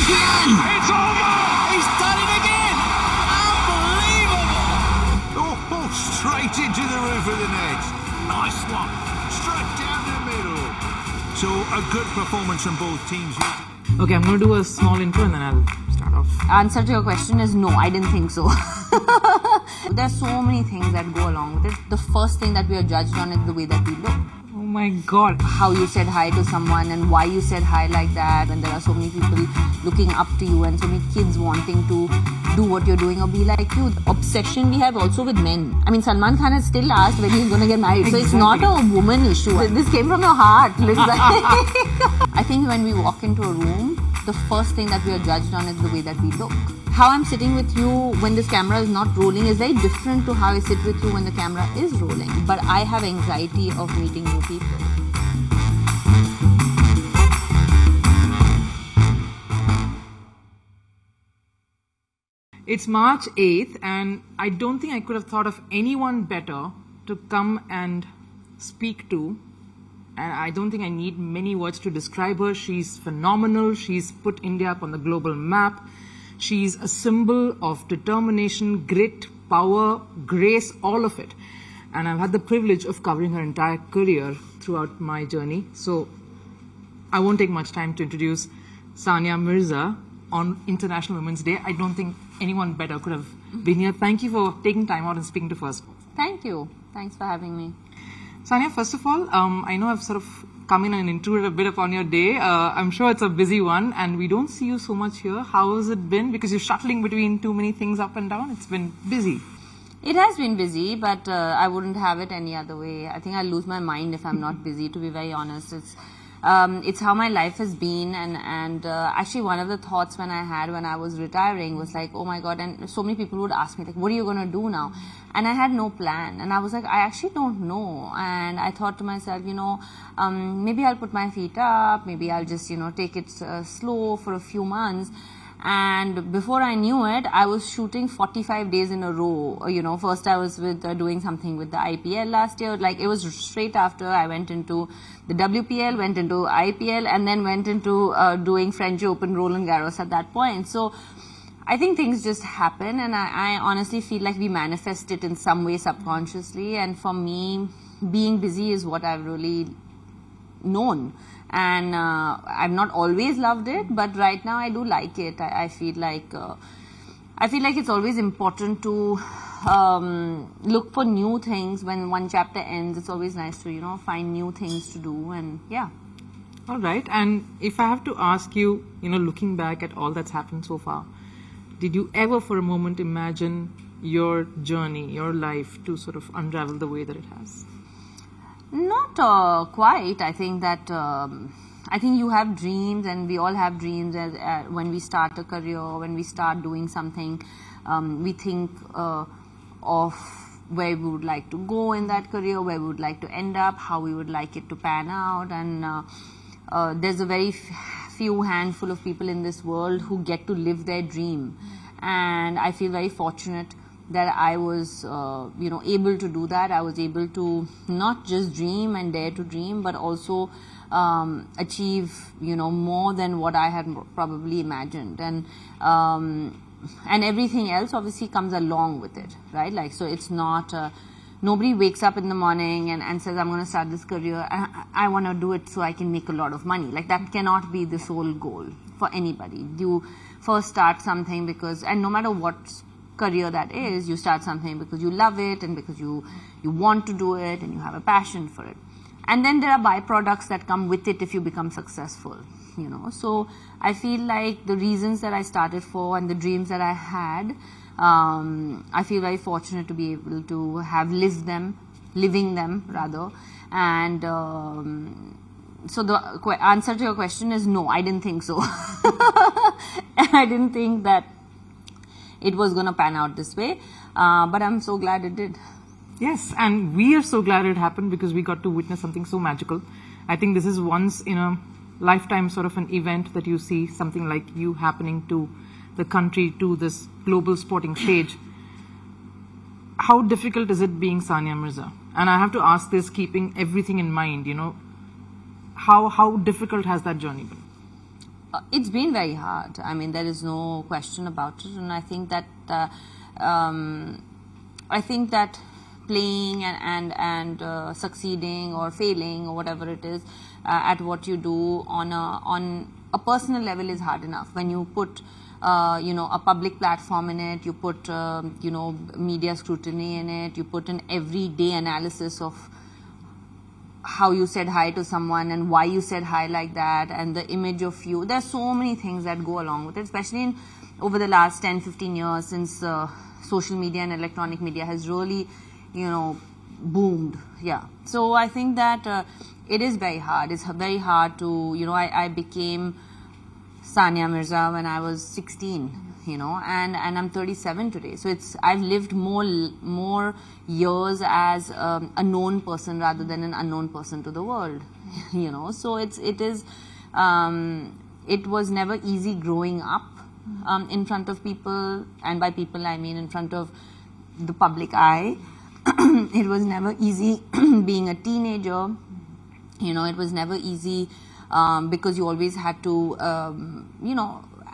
again! It's over! He's done it again! Unbelievable! Oh, straight into the roof of the net. Nice one. Straight down the middle. So, a good performance from both teams. Okay, I'm going to do a small intro and then I'll start off. Answer to your question is no, I didn't think so. There's so many things that go along with it. The first thing that we are judged on is the way that we look. Oh my God. How you said hi to someone and why you said hi like that. And there are so many people looking up to you and so many kids wanting to do what you're doing or be like you. The obsession we have also with men. I mean, Salman Khan has still asked when he's going to get married. Exactly. So it's not a woman issue. This came from your heart. Looks like. I think when we walk into a room, the first thing that we are judged on is the way that we look. How I'm sitting with you when this camera is not rolling is very different to how I sit with you when the camera is rolling. But I have anxiety of meeting new people. It's March 8th and I don't think I could have thought of anyone better to come and speak to. And I don't think I need many words to describe her. She's phenomenal. She's put India up on the global map. She's a symbol of determination, grit, power, grace, all of it. And I've had the privilege of covering her entire career throughout my journey. So I won't take much time to introduce Sania Mirza on International Women's Day. I don't think anyone better could have been here. Thank you for taking time out and speaking to Firstpost. Thank you. Thanks for having me. Sania, first of all, I know I've sort of come in and intruded a bit upon your day. I'm sure it's a busy one and we don't see you so much here. How has it been? Because you're shuttling between too many things up and down. It's been busy. It has been busy, but I wouldn't have it any other way. I think I'll lose my mind if I'm not busy, to be very honest. It's how my life has been, and actually one of the thoughts when I had when I was retiring was like, oh my God, and so many people would ask me like, what are you going to do now? And I had no plan, and I was like, I actually don't know. And I thought to myself, you know, maybe I'll put my feet up, maybe I'll just, you know, take it slow for a few months. And before I knew it, I was shooting 45 days in a row. You know, first I was with doing something with the IPL last year. Like, it was straight after I went into the WPL, went into IPL, and then went into doing French Open, Roland Garros at that point. So I think things just happen, and I honestly feel like we manifest it in some way subconsciously. And for me, being busy is what I've really known. And I've not always loved it, but right now I do like it. I feel like it's always important to look for new things. When one chapter ends, it's always nice to, you know, find new things to do, and yeah. All right. And if I have to ask you, you know, looking back at all that's happened so far, did you ever for a moment imagine your journey, your life to sort of unravel the way that it has? Not quite. I think that I think you have dreams, and we all have dreams. When we start a career, when we start doing something, we think of where we would like to go in that career, where we would like to end up, how we would like it to pan out. And there's a very few handful of people in this world who get to live their dream. And I feel very fortunate that I was, you know, able to do that. I was able to not just dream and dare to dream, but also achieve, you know, more than what I had probably imagined. And everything else obviously comes along with it, right? Like, so it's not, nobody wakes up in the morning and says, I'm going to start this career. I want to do it so I can make a lot of money. Like, that cannot be the sole goal for anybody. You first start something because, and no matter what career that is, you start something because you love it and because you want to do it and you have a passion for it. And then there are byproducts that come with it if you become successful, you know. So I feel like the reasons that I started for and the dreams that I had, I feel very fortunate to be able to have living them rather. And so the answer to your question is no, I didn't think so. I didn't think that it was going to pan out this way, but I'm so glad it did. Yes, and we are so glad it happened because we got to witness something so magical. I think this is once in a lifetime sort of an event that you see something like you happening to the country, to this global sporting stage. How difficult is it being Sania Mirza? And I have to ask this keeping everything in mind, you know, how difficult has that journey been? It's been very hard. I mean, there is no question about it, and I think that playing and succeeding or failing or whatever it is at what you do on a personal level is hard enough. When you put a public platform in it, you put media scrutiny in it, you put an everyday analysis of how you said hi to someone and why you said hi like that, and the image of you. There are so many things that go along with it, especially over the last 10-15 years since social media and electronic media has really boomed. Yeah, so I think that it is very hard. It's very hard to, I became Sania Mirza when I was 16, and I'm 37 today. So I've lived more years as a known person rather than an unknown person to the world, So it was never easy growing up in front of people, and by people I mean in front of the public eye. It was never easy being a teenager. It was never easy because you always had to,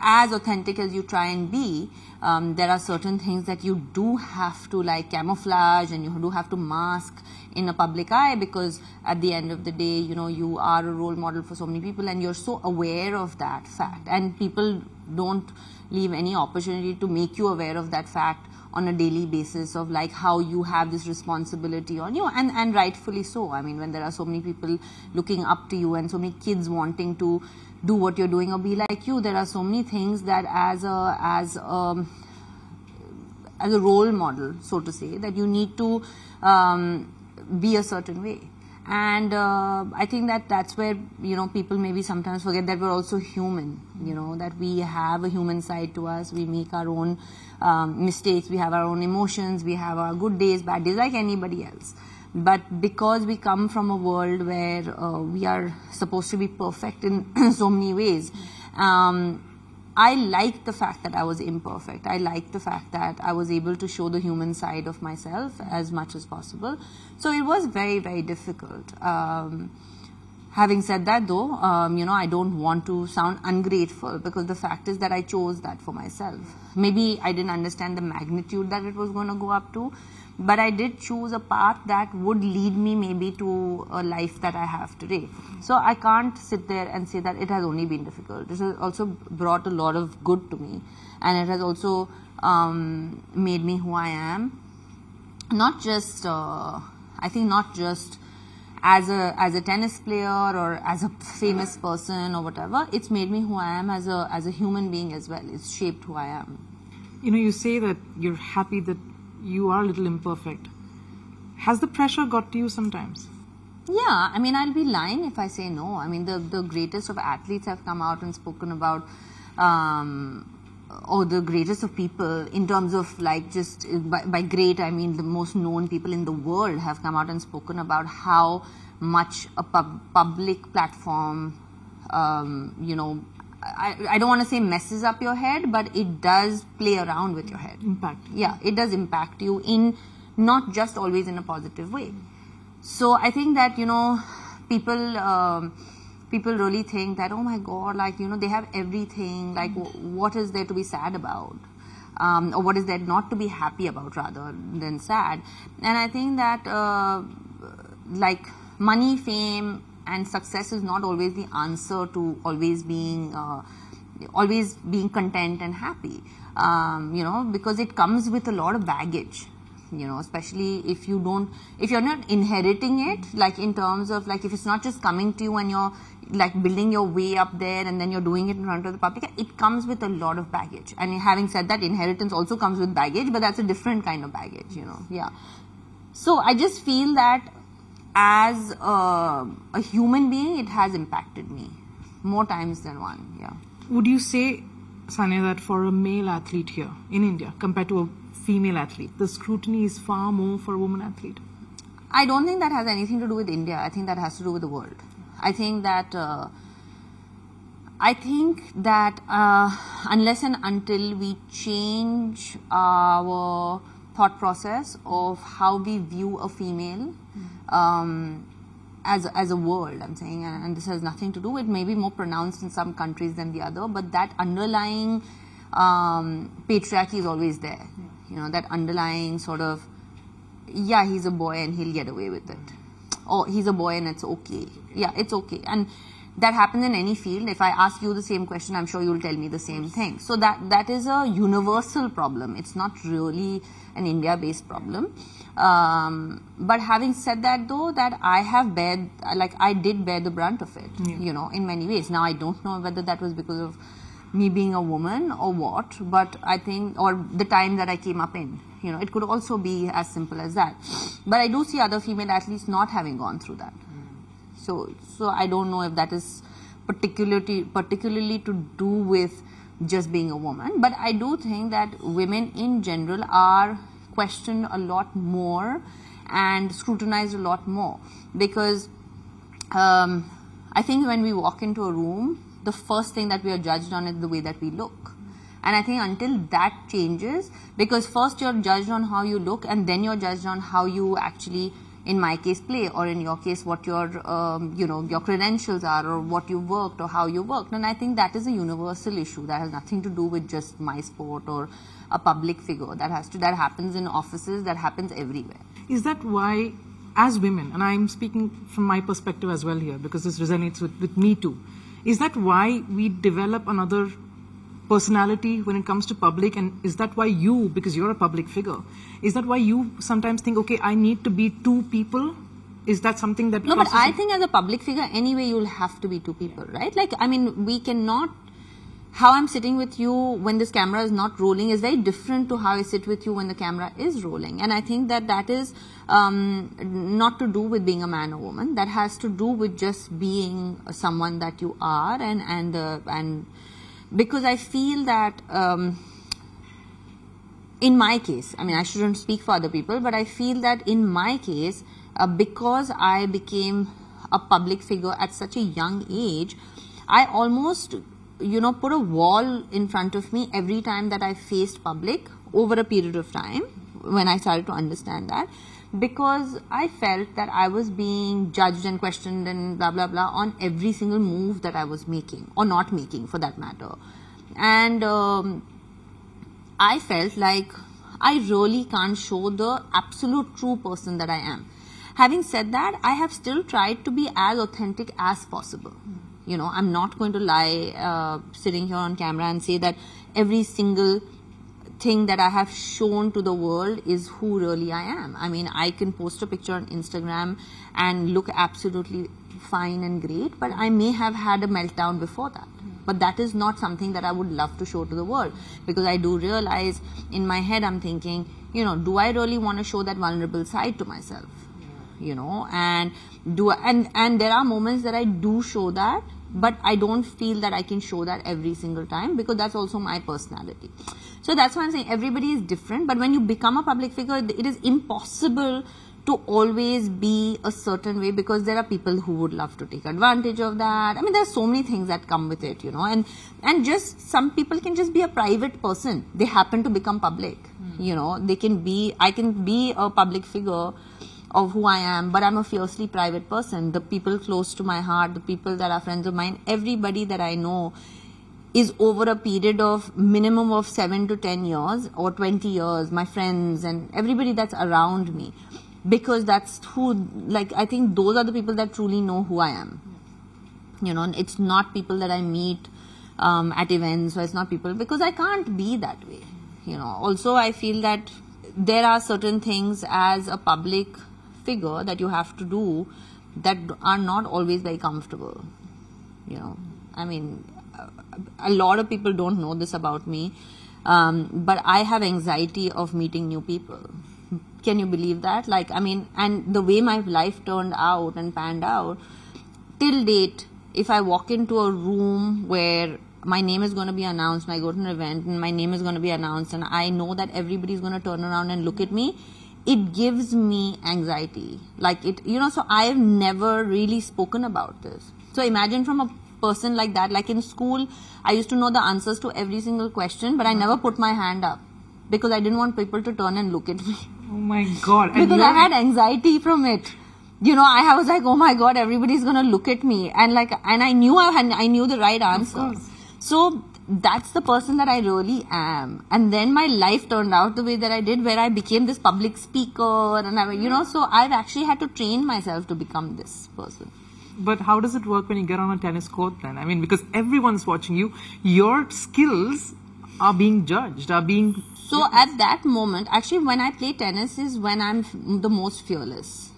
as authentic as you try and be, there are certain things that you do have to camouflage, and you do have to mask in a public eye, because at the end of the day, you are a role model for so many people, and you're so aware of that fact, and people don't leave any opportunity to make you aware of that fact on a daily basis of how you have this responsibility on you, and rightfully so. I mean, when there are so many people looking up to you and so many kids wanting to do what you're doing or be like you, there are so many things that as a role model, so to say, that you need to be a certain way. And I think that that's where people maybe sometimes forget that we're also human, that we have a human side to us. We make our own mistakes, we have our own emotions, we have our good days, bad days, like anybody else. But because we come from a world where we are supposed to be perfect in so many ways, I like the fact that I was imperfect. I like the fact that I was able to show the human side of myself as much as possible. So it was very, very difficult. Having said that, though, I don't want to sound ungrateful, because the fact is that I chose that for myself. Maybe I didn't understand the magnitude that it was going to go up to, but I did choose a path that would lead me maybe to a life that I have today. So I can't sit there and say that it has only been difficult. It has also brought a lot of good to me, and it has also made me who I am. Not just, I think not just as a tennis player or as a famous person or whatever. It's made me who I am as a human being as well. It's shaped who I am. You say that you're happy that you are a little imperfect. Has the pressure got to you sometimes? Yeah, I mean, I'll be lying if I say no. I mean, the greatest of athletes have come out and spoken about, or the greatest of people in terms of just by great, I mean the most known people in the world have come out and spoken about how much a public platform, I don't want to say messes up your head, but it does play around with your head. Impact. Yeah, it does impact you in not just always in a positive way. So I think that, people really think that, oh my God, they have everything, what is there to be sad about? Or what is there not to be happy about rather than sad? And I think that, money, fame, and success is not always the answer to always being content and happy, because it comes with a lot of baggage, especially if you're not inheriting it, in terms of if it's not just coming to you and you're building your way up there and then you're doing it in front of the public. It comes with a lot of baggage. And having said that, inheritance also comes with baggage, but that's a different kind of baggage, yeah. So I just feel that as a human being, it has impacted me more times than one. Yeah. Would you say, Sania, that for a male athlete here in India compared to a female athlete, the scrutiny is far more for a woman athlete? I don't think that has anything to do with India. I think that has to do with the world. I think that unless and until we change our thought process of how we view a female, as a world, I'm saying, and this has nothing to do, it may be more pronounced in some countries than the other, but that underlying patriarchy is always there. You know, that underlying sort of, yeah, he's a boy and he'll get away with it. Or he's a boy and it's okay. Yeah, it's okay. And that happens in any field. If I ask you the same question, I'm sure you'll tell me the same thing. So that is a universal problem. It's not really an India-based problem. But having said that, though, that I did bear the brunt of it, you know, in many ways. Now, I don't know whether that was because of me being a woman or what, but I think, or the time that I came up in, you know, it could also be as simple as that. But I do see other female athletes not having gone through that. So I don't know if that is particularly to do with just being a woman, but I do think that women in general are questioned a lot more and scrutinized a lot more, because I think when we walk into a room, the first thing that we are judged on is the way that we look. And I think until that changes, because first you're judged on how you look and then you're judged on how you actually, in my case, play, or in your case, what your, you know, your credentials are, or what you worked, or how you worked. And I think that is a universal issue that has nothing to do with just my sport or a public figure. That happens in offices, that happens everywhere. Is that why, as women, and I'm speaking from my perspective as well here, because this resonates with me too, is that why we develop another personality when it comes to public? And is that why you, because you're a public figure, is that why you sometimes think, okay, I need to be two people? Is that something that... No, but I think as a public figure, anyway, you'll have to be two people, right? Like, I mean, we cannot... How I'm sitting with you when this camera is not rolling is very different to how I sit with you when the camera is rolling. And I think that is not to do with being a man or woman. That has to do with just being someone that you are, and because I feel that in my case, I mean, I shouldn't speak for other people, but I feel that in my case, because I became a public figure at such a young age, I almost, you know, put a wall in front of me every time that I faced public over a period of time when I started to understand that, because I felt that I was being judged and questioned and blah, blah, blah on every single move that I was making, or not making for that matter. And I felt like I really can't show the absolute true person that I am. Having said that, I have still tried to be as authentic as possible. You know, I'm not going to lie sitting here on camera and say that every single thing that I have shown to the world is who really I am. I mean, I can post a picture on Instagram and look absolutely fine and great, but I may have had a meltdown before that. But that is not something that I would love to show to the world, because I do realize in my head I'm thinking, you know, do I really want to show that vulnerable side to myself? You know, and there are moments that I do show that, but I don't feel that I can show that every single time, because that's also my personality. So that's why I'm saying everybody is different, but when you become a public figure, it is impossible to always be a certain way, because there are people who would love to take advantage of that. I mean, there are so many things that come with it, you know, and just some people can just be a private person. They happen to become public, you know, I can be a public figure of who I am, but I'm a fiercely private person. The people close to my heart, the people that are friends of mine, everybody that I know is over a period of minimum of 7 to 10 years or 20 years, my friends and everybody that's around me, because that's who, like, I think those are the people that truly know who I am. You know, it's not people that I meet at events, or it's not people, because I can't be that way. You know, also I feel that there are certain things as a public figure that you have to do that are not always very comfortable. You know, I mean, a lot of people don't know this about me, but I have anxiety of meeting new people. Can you believe that? Like, I mean, and the way my life turned out and panned out, till date, if I walk into a room where my name is going to be announced, and I go to an event and my name is going to be announced, and I know that everybody's going to turn around and look at me, it gives me anxiety. Like, it, you know, so I've never really spoken about this. So imagine from a person like that, like in school, I used to know the answers to every single question, but I never put my hand up because I didn't want people to turn and look at me. Oh my God. Because I had anxiety from it. you know, I was like, oh my God, everybody's going to look at me. And I knew the right answer. So that's the person that I really am. And then my life turned out the way that I did, where I became this public speaker, and you know, so I've actually had to train myself to become this person. But how does it work when you get on a tennis court then? I mean, because everyone's watching you, your skills are being judged, So at that moment, actually when I play tennis is when I'm the most fearless.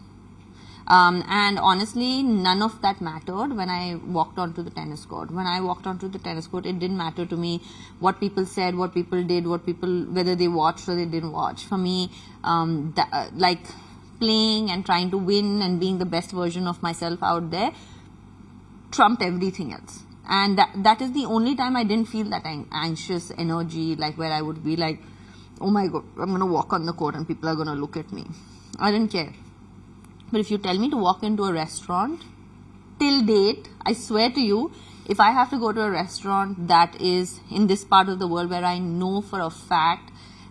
And honestly, none of that mattered when I walked onto the tennis court. When I walked onto the tennis court, it didn't matter to me what people said, what people did, whether they watched or they didn't watch. For me, like playing and trying to win and being the best version of myself out there trumped everything else. And that is the only time I didn't feel that anxious energy, like where I would be like, oh my God, I'm going to walk on the court and people are going to look at me. I didn't care. But if you tell me to walk into a restaurant, till date, I swear to you, if I have to go to a restaurant that is in this part of the world where I know for a fact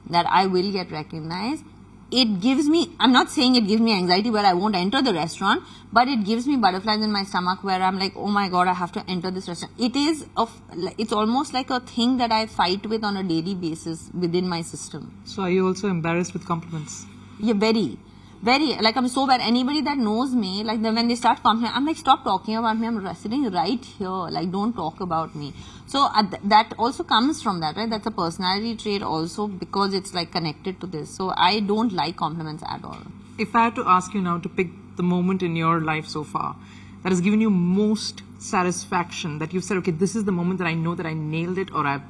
that I will get recognized, it gives me, I'm not saying it gives me anxiety where I won't enter the restaurant, but it gives me butterflies in my stomach where I'm like, oh my God, I have to enter this restaurant. It's almost like a thing that I fight with on a daily basis within my system. So are you also embarrassed with compliments? Yeah, very. Like, I'm so bad. Anybody that knows me, like, when they start complimenting, I'm like, stop talking about me. I'm sitting right here. Like, don't talk about me. So that also comes from that, right? That's a personality trait also, because it's like connected to this. So I don't like compliments at all. If I had to ask you now to pick the moment in your life so far that has given you most satisfaction, that you've said, okay, this is the moment that I know that I nailed it, or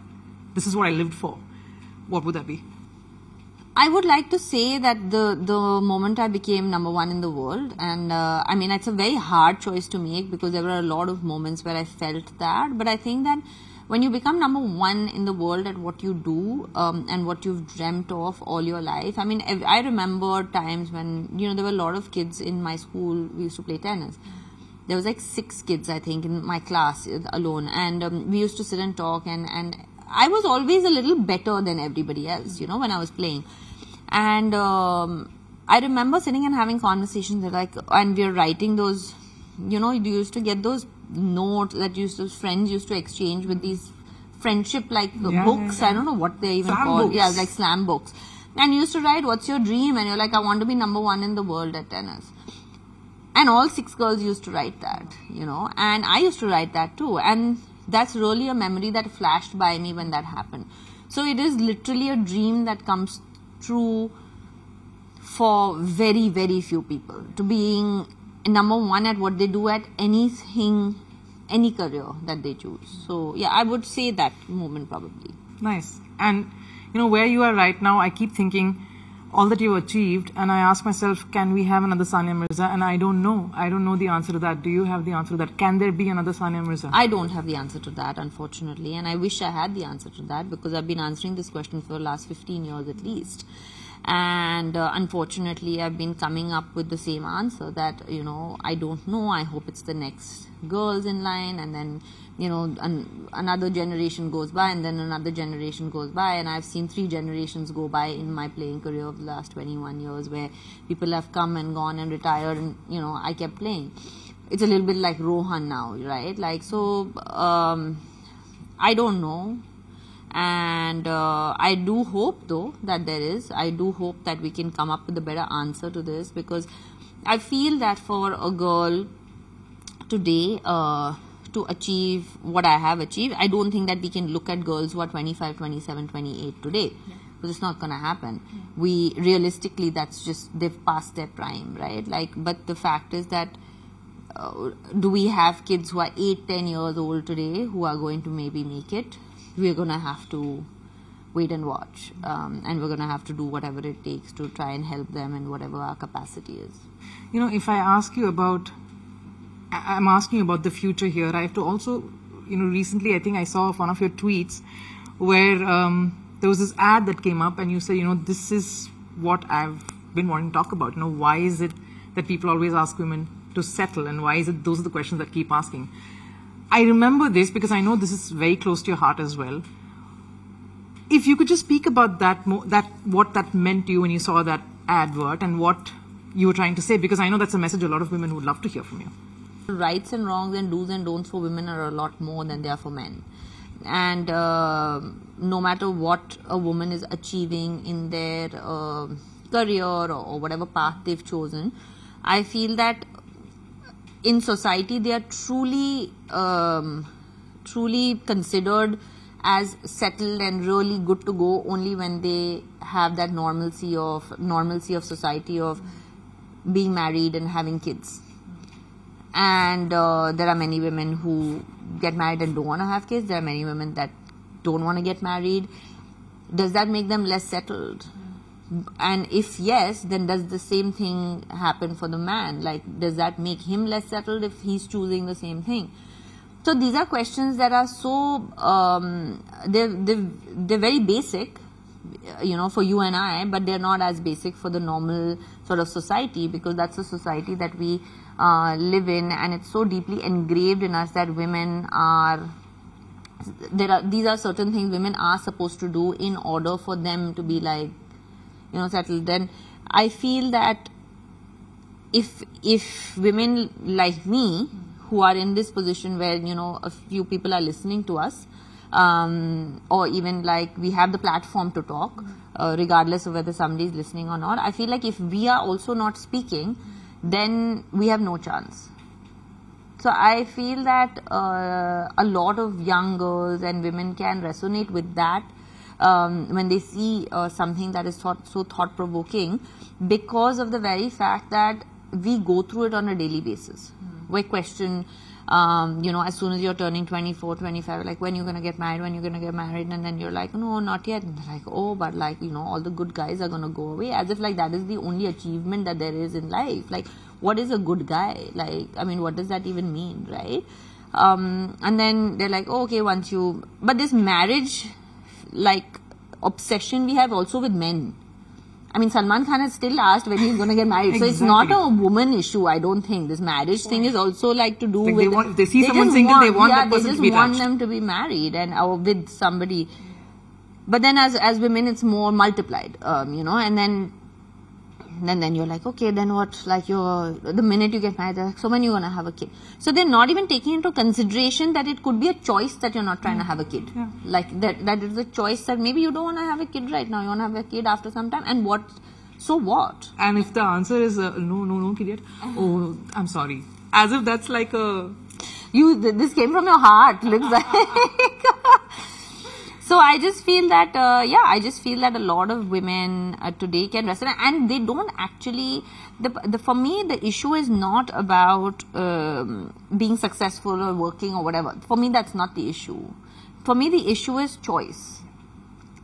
this is what I lived for, what would that be? I would like to say that the moment I became #1 in the world, and I mean, it's a very hard choice to make because there were a lot of moments where I felt that, but I think that when you become #1 in the world at what you do and what you've dreamt of all your life, I mean, I remember times when, you know, there were a lot of kids in my school, we used to play tennis. There was like 6 kids, I think, in my class alone, and we used to sit and talk, and I was always a little better than everybody else, you know, when I was playing. And I remember sitting and having conversations and we were writing those, you know, you used to get those notes that friends used to exchange with these friendship books. I don't know what they're even called. Books. Yeah, like slam books. And you used to write, what's your dream? And you're like, I want to be #1 in the world at tennis. And all 6 girls used to write that, you know, and I used to write that too. And that's really a memory that flashed by me when that happened. So it is literally a dream that comes true for very, very few people, to being #1 at what they do at anything, any career that they choose. So yeah, I would say that moment probably. Nice. And you know, where you are right now, I keep thinking all that you achieved, and I ask myself, can we have another Sania Mirza? And I don't know the answer to that. Do you have the answer to that? Can there be another Sania Mirza? I don't have the answer to that, unfortunately, and I wish I had the answer to that, because I've been answering this question for the last 15 years at least. And unfortunately, I've been coming up with the same answer that, you know, I don't know. I hope it's the next girls in line, and then, you know, another generation goes by, and then another generation goes by, and I've seen 3 generations go by in my playing career of the last 21 years, where people have come and gone and retired, and, you know, I kept playing. It's a little bit like Rohan now, right? Like, so, I don't know. And I do hope, though, that I do hope that we can come up with a better answer to this, because I feel that for a girl today to achieve what I have achieved, I don't think that we can look at girls who are 25, 27, 28 today, because it's not going to happen. We realistically, that's just, they've passed their prime, right? Like, but the fact is that do we have kids who are 8, 10 years old today who are going to maybe make it? We're going to have to wait and watch, and we're going to have to do whatever it takes to try and help them in whatever our capacity is. You know, if I ask you about, I'm asking about the future here, I have to also, you know, recently I think I saw one of your tweets where there was this ad that came up, and you said, you know, this is what I've been wanting to talk about. You know, why is it that people always ask women to settle, and why is it those are the questions that keep asking? I remember this because I know this is very close to your heart as well. If you could just speak about that, what that meant to you when you saw that advert, and what you were trying to say, because I know that's a message a lot of women would love to hear from you. Rights and wrongs and do's and don'ts for women are a lot more than they are for men. And no matter what a woman is achieving in their career or whatever path they've chosen, I feel that in society they are truly considered as settled and really good to go only when they have that normalcy of society of being married and having kids. And there are many women who get married and don't want to have kids. There are many women that don't want to get married. Does that make them less settled? And if yes, then does the same thing happen for the man? Like, does that make him less settled if he's choosing the same thing? So these are questions that are so, they're very basic, you know, for you and I, but they're not as basic for the normal sort of society, because that's a society that we live in, and it's so deeply engraved in us that women are, these are certain things women are supposed to do in order for them to be like, you know, settled. Then I feel that if women like me, who are in this position where, you know, a few people are listening to us, or even like we have the platform to talk, regardless of whether somebody is listening or not, I feel like if we are also not speaking, then we have no chance. So I feel that a lot of young girls and women can resonate with that when they see something that is so thought-provoking, because of the very fact that we go through it on a daily basis. We question, you know, as soon as you're turning 24, 25, like, when you're going to get married, and then you're like, no, not yet. And they're like, oh, but like, you know, all the good guys are going to go away, as if like that is the only achievement that there is in life. Like, what is a good guy? Like, I mean, what does that even mean, right? And then they're like, oh, okay, but this marriage, like, obsession we have also with men. I mean, Salman Khan has still asked when he's going to get married. Exactly. So it's not a woman issue, I don't think. This marriage thing is also like to do like with... If they see someone single, they want that person to be they just want attached. them to be married and or with somebody. But then as women, it's more multiplied, you know, and then you're like, okay, then what? Like, the minute you get married, they're like, so when you're going to have a kid? So they're not even taking into consideration that it could be a choice that you're not trying to have a kid. Yeah. Like, that is a choice that maybe you don't want to have a kid right now. You want to have a kid after some time. And what? So what? And if the answer is no kid yet, oh, I'm sorry. As if that's like a... This came from your heart, looks like. So I just feel that, a lot of women today can resonate, and they don't actually, for me, the issue is not about being successful or working or whatever. For me, that's not the issue. For me, the issue is choice.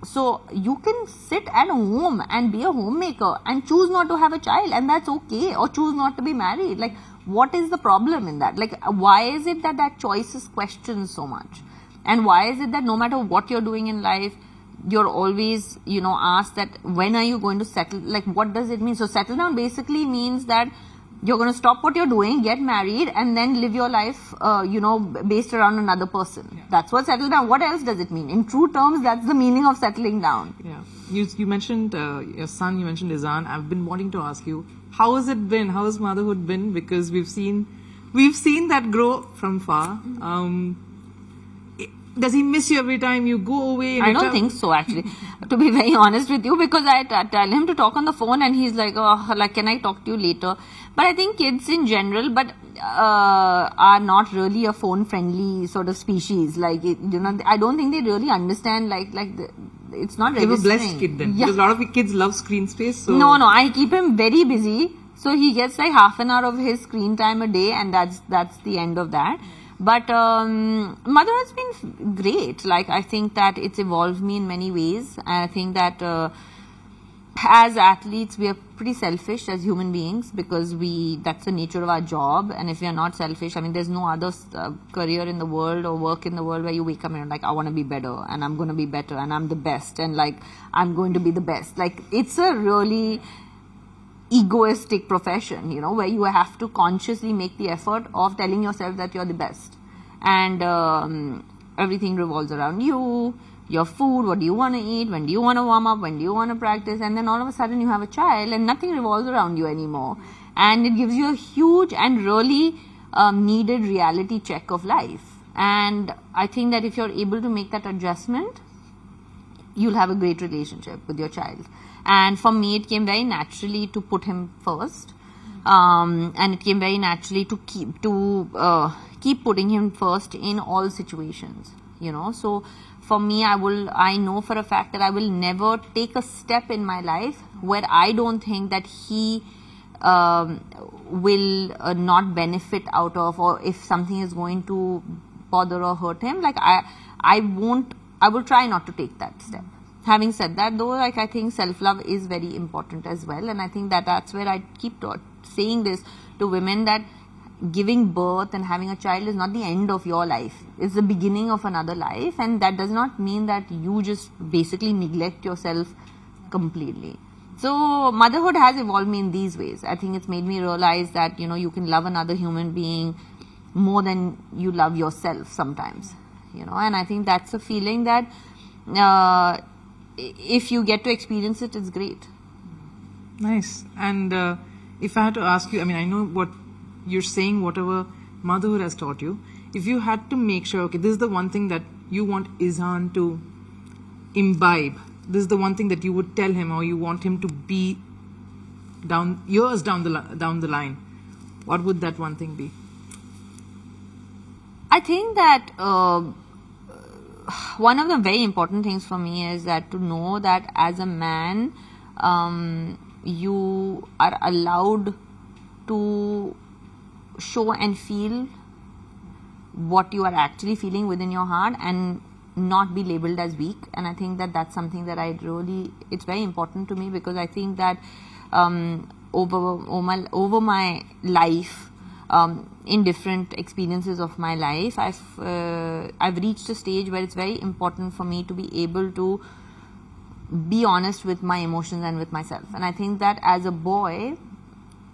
So you can sit at home and be a homemaker and choose not to have a child, and that's okay, or choose not to be married. Like, what is the problem in that? Like, why is it that choice is questioned so much? And why is it that no matter what you're doing in life, you're always, you know, asked that when are you going to settle? Like, what does it mean? So settle down basically means that you're going to stop what you're doing, get married, and then live your life, you know, based around another person. Yeah. That's what settle down. What else does it mean? In true terms, that's the meaning of settling down. Yeah. You mentioned your son, you mentioned Izhaan. I've been wanting to ask you, how has it been? How has motherhood been? Because we've seen that grow from far. Does he miss you every time you go away? I don't think so, actually, to be very honest with you, because I tell him to talk on the phone and he's like, oh, like, can I talk to you later? But I think kids in general, are not really a phone-friendly sort of species. Like, you know, I don't think they really understand, it's not registering. You're a blessed kid then. Yeah. Because a lot of kids love screen space. So. No, I keep him very busy. So he gets like half an hour of his screen time a day, and that's the end of that. But mother has been great. Like, I think that it's evolved me in many ways. I think that as athletes, we are pretty selfish as human beings, because that's the nature of our job. And if we are not selfish, I mean, there's no other career in the world or work in the world where you wake up and you're like, I want to be better, and I'm going to be better, and I'm the best, and like, I'm going to be the best. Like, it's a really egoistic profession, you know, where you have to consciously make the effort of telling yourself that you're the best, and everything revolves around you. your food, what do you want to eat, when do you want to warm up, when do you want to practice, and then all of a sudden you have a child and nothing revolves around you anymore. And it gives you a huge and really needed reality check of life. And I think that if you're able to make that adjustment, you'll have a great relationship with your child. And for me, it came very naturally to put him first. And it came very naturally to keep putting him first in all situations, you know. So for me, I know for a fact that I will never take a step in my life where I don't think that he will not benefit out of, or if something is going to bother or hurt him, like I will try not to take that step. Having said that, though, like I think self-love is very important as well, and I think that that's where I keep saying this to women, that giving birth and having a child is not the end of your life. It's the beginning of another life, and that does not mean that you just basically neglect yourself completely. So motherhood has evolved me in these ways. I think it's made me realize that, you know, you can love another human being more than you love yourself sometimes, you know, and I think that's a feeling that if you get to experience it, it's great. Nice. And if I had to ask you, I mean, I know what you're saying, whatever motherhood has taught you. If you had to make sure, okay, this is the one thing that you want Izhaan to imbibe, this is the one thing that you would tell him, or you want him to be years down the line, what would that one thing be? I think that one of the very important things for me is that to know that as a man, you are allowed to show and feel what you are actually feeling within your heart and not be labeled as weak. And I think that that's something that it's very important to me, because I think that over my life, in different experiences of my life, I've reached a stage where it's very important for me to be able to be honest with my emotions and with myself. And I think that as a boy,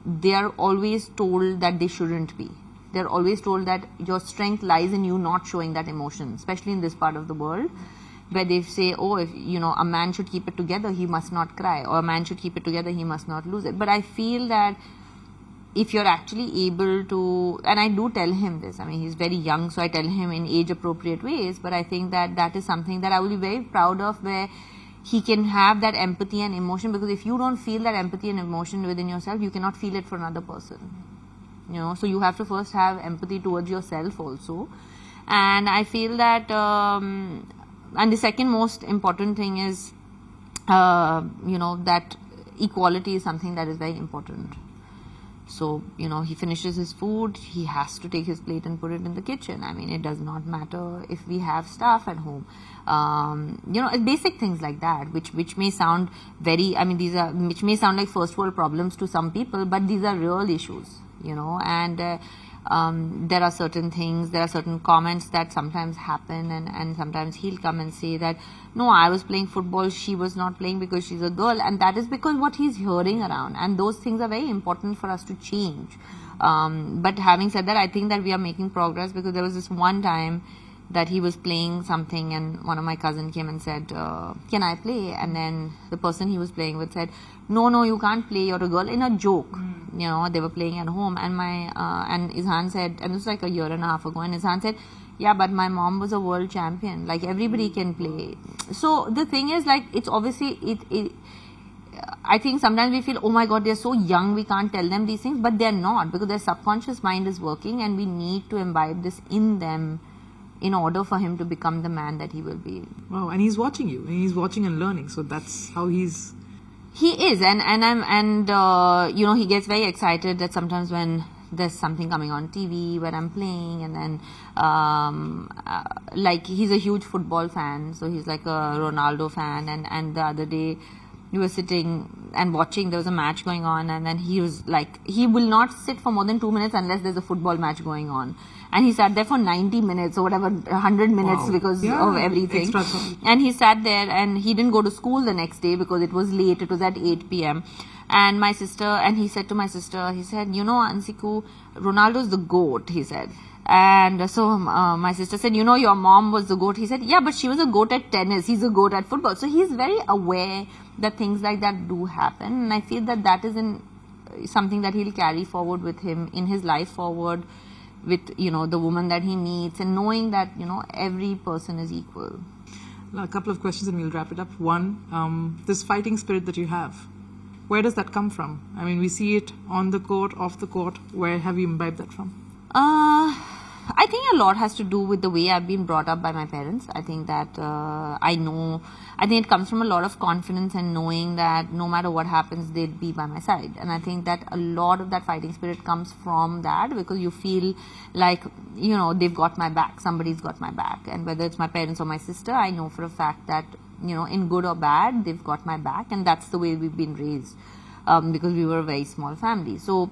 they are always told that they shouldn't be. They're always told that your strength lies in you not showing that emotion, especially in this part of the world, where they say, oh, if you know, a man should keep it together, he must not cry, or a man should keep it together, he must not lose it. But I feel that if you're actually able to, and I do tell him this, I mean, he's very young, so I tell him in age appropriate ways, but I think that that is something that I will be very proud of, where he can have that empathy and emotion, because if you don't feel that empathy and emotion within yourself, you cannot feel it for another person, you know. So you have to first have empathy towards yourself also. And I feel that and the second most important thing is you know, that equality is something that is very important. So, you know, he finishes his food, he has to take his plate and put it in the kitchen. I mean, it does not matter if we have staff at home. You know, basic things like that, which may sound very, I mean, which may sound like first world problems to some people, but these are real issues, you know. And there are certain things, there are certain comments that sometimes happen, and sometimes he'll come and say that, no, I was playing football, she was not playing because she's a girl, and that is because what he's hearing around, and those things are very important for us to change. But having said that, I think that we are making progress, because there was this one time that he was playing something, and one of my cousins came and said, can I play? And then the person he was playing with said, no, you can't play, you're a girl, in a joke. You know, they were playing at home, and and Izhaan said, and this was like a year and a half ago, and Izhaan said, yeah, but my mom was a world champion, like everybody can play. So the thing is, like, it's obviously, I think sometimes we feel, oh my God, they're so young, we can't tell them these things, but they're not, because their subconscious mind is working, and we need to imbibe this in them in order for him to become the man that he will be. Wow, and he's watching you, and he's watching and learning, so that's how he is, and you know, he gets very excited that sometimes when there's something coming on TV where I'm playing, and then like, he's a huge football fan, so he's like a Ronaldo fan, and the other day we were sitting and watching, there was a match going on, and then he was like, he will not sit for more than 2 minutes unless there's a football match going on. And he sat there for 90 minutes or whatever, 100 minutes. Wow. Because of everything. And he sat there, and he didn't go to school the next day because it was late. It was at 8 p.m. And my sister, and he said to my sister, he said, you know, Ansiku, Ronaldo's the GOAT, he said. And so my sister said, you know, your mom was the GOAT. He said, yeah, but she was a GOAT at tennis. He's a GOAT at football. So he's very aware that things like that do happen. And I feel that that is something that he'll carry forward with him in his life forward, with, you know, the woman that he meets, and knowing that, you know, every person is equal. A couple of questions and we'll wrap it up. One, this fighting spirit that you have, where does that come from? I mean, we see it on the court, off the court. Where have you imbibed that from? I think a lot has to do with the way I've been brought up by my parents. I think that I think it comes from a lot of confidence and knowing that no matter what happens, they'd be by my side. And I think that a lot of that fighting spirit comes from that, because you feel like, you know, they've got my back, somebody's got my back. And whether it's my parents or my sister, I know for a fact that, you know, in good or bad, they've got my back. And that's the way we've been raised, because we were a very small family. So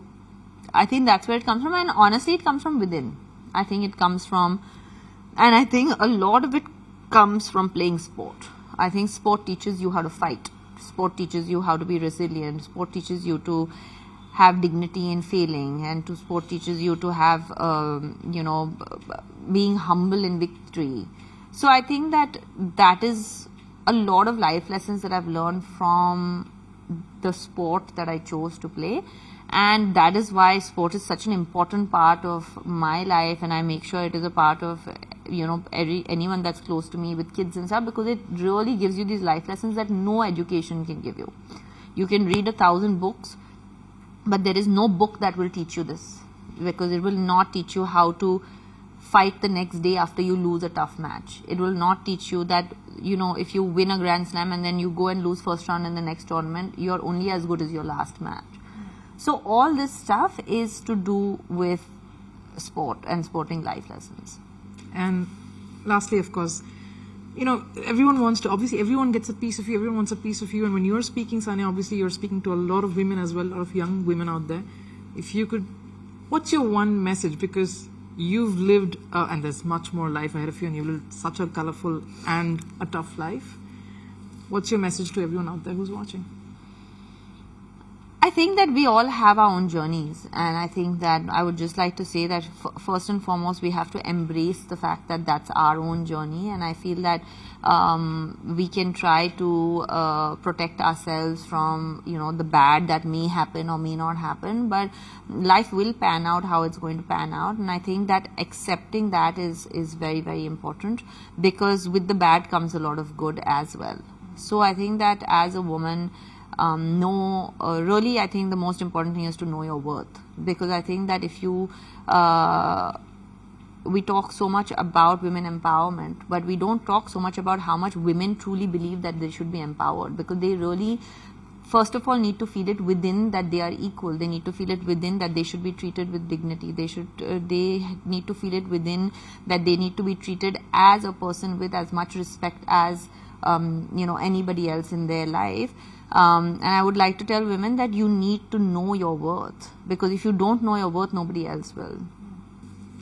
I think that's where it comes from. And honestly, it comes from within. I think it comes from, and I think a lot of it comes from playing sport. I think sport teaches you how to fight. Sport teaches you how to be resilient. Sport teaches you to have dignity in failing, and sport teaches you to have, you know, being humble in victory. So I think that is a lot of life lessons that I've learned from the sport that I chose to play. And that is why sport is such an important part of my life, and I make sure it is a part of, you know, anyone that's close to me with kids and stuff, because it really gives you these life lessons that no education can give you. You can read 1,000 books, but there is no book that will teach you this, because it will not teach you how to fight the next day after you lose a tough match. It will not teach you that, you know, if you win a Grand Slam and then you go and lose first round in the next tournament, you're only as good as your last match. So all this stuff is to do with sport and sporting life lessons. And lastly, of course, you know, everyone gets a piece of you, everyone wants a piece of you. And when you're speaking, Sania, obviously you're speaking to a lot of women as well, a lot of young women out there. If you could, what's your one message? Because you've lived, and there's much more life ahead of you, and you've lived such a colorful and a tough life. What's your message to everyone out there who's watching? I think that we all have our own journeys, and I think that I would just like to say that first and foremost, we have to embrace the fact that that's our own journey. And I feel that we can try to protect ourselves from, you know, the bad that may happen or may not happen, but life will pan out how it's going to pan out. And I think that accepting that is very, very important, because with the bad comes a lot of good as well. So I think that as a woman, really, I think the most important thing is to know your worth, because I think that if you, we talk so much about women empowerment, but we don't talk so much about how much women truly believe that they should be empowered, because they really, first of all, need to feel it within that they are equal. They need to feel it within that they should be treated with dignity. They need to feel it within that they need to be treated as a person with as much respect as, you know, anybody else in their life. And I would like to tell women that you need to know your worth, because if you don't know your worth, nobody else will.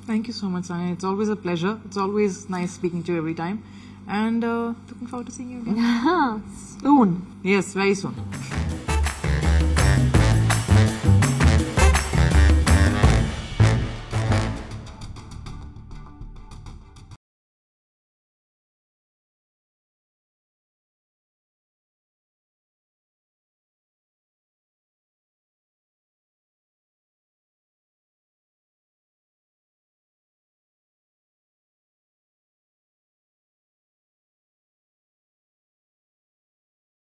Thank you so much, Sania. It's always a pleasure. It's always nice speaking to you every time. And looking forward to seeing you again. Soon. Yes, very soon.